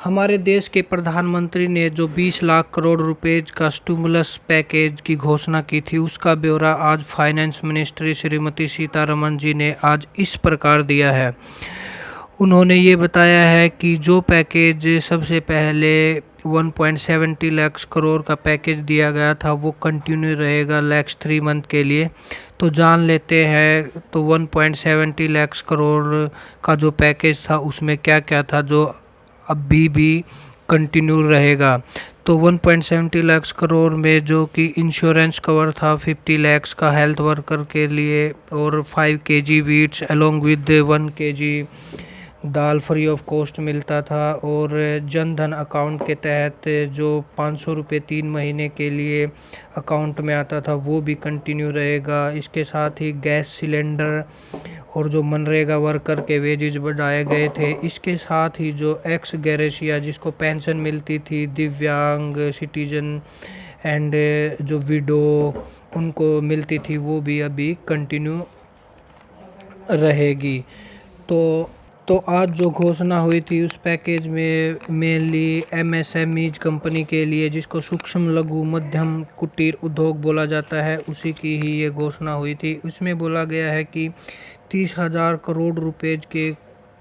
हमारे देश के प्रधानमंत्री ने जो 20 लाख करोड़ रुपए का स्टिमुलस पैकेज की घोषणा की थी, उसका ब्यौरा आज फाइनेंस मिनिस्ट्री श्रीमती सीतारमण जी ने आज इस प्रकार दिया है। उन्होंने ये बताया है कि जो पैकेज सबसे पहले 1.70 लाख करोड़ का पैकेज दिया गया था वो कंटिन्यू रहेगा नेक्स्ट 3 मंथ के लिए। तो जान लेते हैं तो 1.70 लाख करोड़ का जो पैकेज था उसमें क्या क्या था जो अभी भी कंटिन्यू रहेगा। तो 1.70 लाख करोड़ में जो कि इंश्योरेंस कवर था 50 लाख का हेल्थ वर्कर के लिए, और 5 KG weeds along with 1 KG dal free of cost मिलता था। और जन धन अकाउंट के तहत जो 500 रुपये 3 महीने के लिए अकाउंट में आता था वो भी कंटिन्यू रहेगा। इसके साथ ही गैस सिलेंडर और जो मनरेगा वर्कर के वेजेज बढ़ाए गए थे। इसके साथ ही जो एक्स ग्रेशिया जिसको पेंशन मिलती थी, दिव्यांग सिटीजन एंड जो विडो उनको मिलती थी वो भी अभी कंटिन्यू रहेगी। तो आज जो घोषणा हुई थी उस पैकेज में मेनली एमएसएमईज कंपनी के लिए, जिसको सूक्ष्म लघु मध्यम कुटीर उद्योग बोला जाता है, उसी की ही ये घोषणा हुई थी। उसमें बोला गया है कि 30,000 करोड़ रुपए के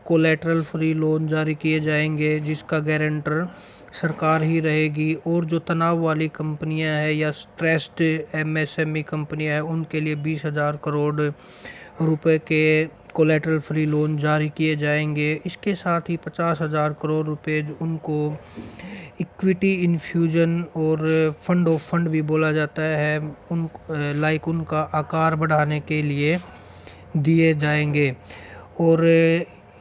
कोलेटरल फ्री लोन जारी किए जाएंगे जिसका गारंटर सरकार ही रहेगी। और जो तनाव वाली कंपनियां हैं या स्ट्रेस्ड एमएसएमई कंपनियां हैं उनके लिए 20,000 करोड़ रुपए के कोलेटरल फ्री लोन जारी किए जाएंगे। इसके साथ ही 50,000 करोड़ रुपए उनको इक्विटी इन्फ्यूजन और फंड ऑफ फंड भी बोला जाता है उनका आकार बढ़ाने के लिए दिए जाएंगे। और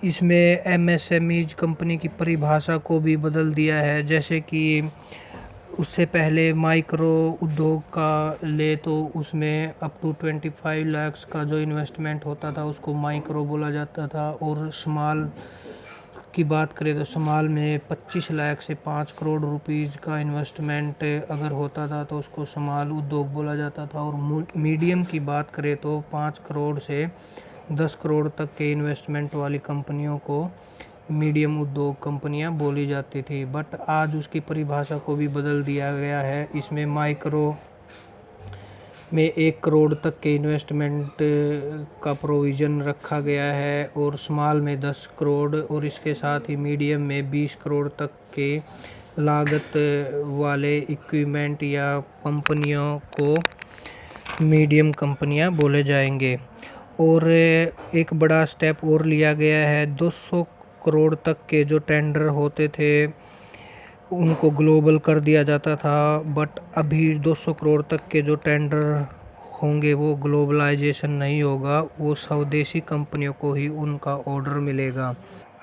इसमें एमएसएमईज कंपनी की परिभाषा को भी बदल दिया है, जैसे कि उससे पहले माइक्रो उद्योग का ले तो उसमें अप टू 25 लाख का जो इन्वेस्टमेंट होता था उसको माइक्रो बोला जाता था। और स्मॉल की बात करें तो स्मॉल में 25 लाख से 5 करोड़ रुपीज़ का इन्वेस्टमेंट अगर होता था तो उसको स्मॉल उद्योग बोला जाता था। और मीडियम की बात करें तो 5 करोड़ से 10 करोड़ तक के इन्वेस्टमेंट वाली कंपनियों को मीडियम उद्योग कंपनियां बोली जाती थी। बट आज उसकी परिभाषा को भी बदल दिया गया है। इसमें माइक्रो में 1 करोड़ तक के इन्वेस्टमेंट का प्रोविज़न रखा गया है और स्मॉल में 10 करोड़ और इसके साथ ही मीडियम में 20 करोड़ तक के लागत वाले इक्विपमेंट या कंपनियों को मीडियम कंपनियां बोले जाएंगे। और एक बड़ा स्टेप और लिया गया है, 200 करोड़ तक के जो टेंडर होते थे उनको ग्लोबल कर दिया जाता था। बट अभी 200 करोड़ तक के जो टेंडर होंगे वो ग्लोबलाइजेशन नहीं होगा, वो स्वदेशी कंपनियों को ही उनका ऑर्डर मिलेगा।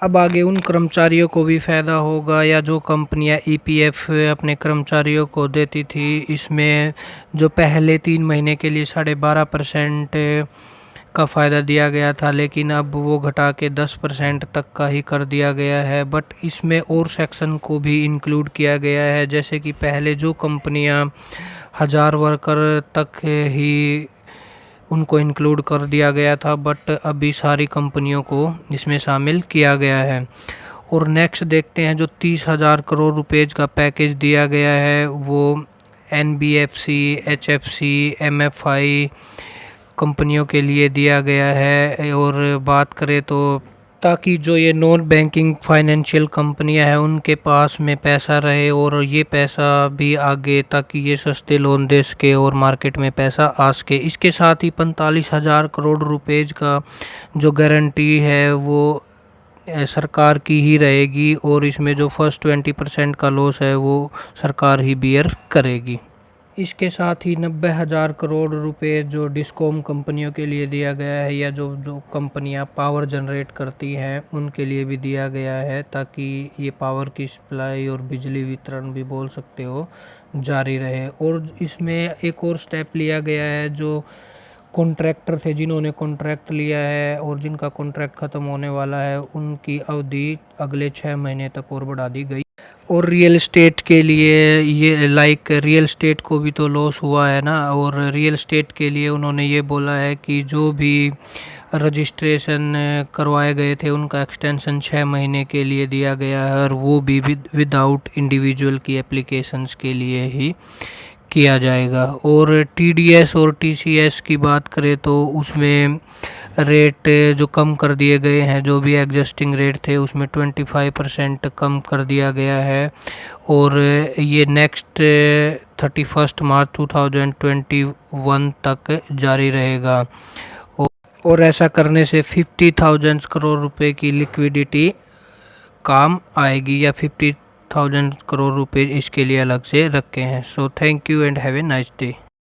अब आगे उन कर्मचारियों को भी फ़ायदा होगा या जो कंपनियां ईपीएफ अपने कर्मचारियों को देती थी, इसमें जो पहले 3 महीने के लिए 12.5% का फ़ायदा दिया गया था, लेकिन अब वो घटा के 10% तक का ही कर दिया गया है। बट इसमें और सेक्शन को भी इंक्लूड किया गया है, जैसे कि पहले जो कंपनियां 1000 वर्कर तक ही उनको इंक्लूड कर दिया गया था, बट अभी सारी कंपनियों को इसमें शामिल किया गया है। और नेक्स्ट देखते हैं जो 30,000 करोड़ रुपए का पैकेज दिया गया है वो एनबीएफसी, एचएफसी, एमएफआई कंपनियों के लिए दिया गया है। और बात करें तो ताकि जो ये नॉन बैंकिंग फाइनेंशियल कंपनियां हैं उनके पास में पैसा रहे और ये पैसा भी आगे ताकि ये सस्ते लोन दे सके और मार्केट में पैसा आ सके। इसके साथ ही 45,000 करोड़ रुपए का जो गारंटी है वो सरकार की ही रहेगी और इसमें जो फर्स्ट 20% का लॉस है वो सरकार ही बियर करेगी। इसके साथ ही 90,000 करोड़ रुपए जो डिस्कॉम कंपनियों के लिए दिया गया है या जो कंपनियां पावर जनरेट करती हैं उनके लिए भी दिया गया है, ताकि ये पावर की सप्लाई और बिजली वितरण भी बोल सकते हो जारी रहे। और इसमें एक और स्टेप लिया गया है, जो कॉन्ट्रैक्टर थे जिन्होंने कॉन्ट्रैक्ट लिया है और जिनका कॉन्ट्रैक्ट ख़त्म होने वाला है उनकी अवधि अगले 6 महीने तक और बढ़ा दी गई। और रियल एस्टेट के लिए ये लाइक रियल एस्टेट को भी तो लॉस हुआ है ना, और रियल एस्टेट के लिए उन्होंने ये बोला है कि जो भी रजिस्ट्रेशन करवाए गए थे उनका एक्सटेंशन 6 महीने के लिए दिया गया है, और वो भी विदाउट इंडिविजुअल की एप्लीकेशंस के लिए ही किया जाएगा। और टीडीएस और टीसीएस की बात करें तो उसमें रेट जो कम कर दिए गए हैं, जो भी एग्जिस्टिंग रेट थे उसमें 25% कम कर दिया गया है, और ये नेक्स्ट 31 मार्च 2021 तक जारी रहेगा। और ऐसा करने से 50,000 करोड़ रुपए की लिक्विडिटी काम आएगी, या 50,000 करोड़ रुपए इसके लिए अलग से रखे हैं। So thank you and have a nice day.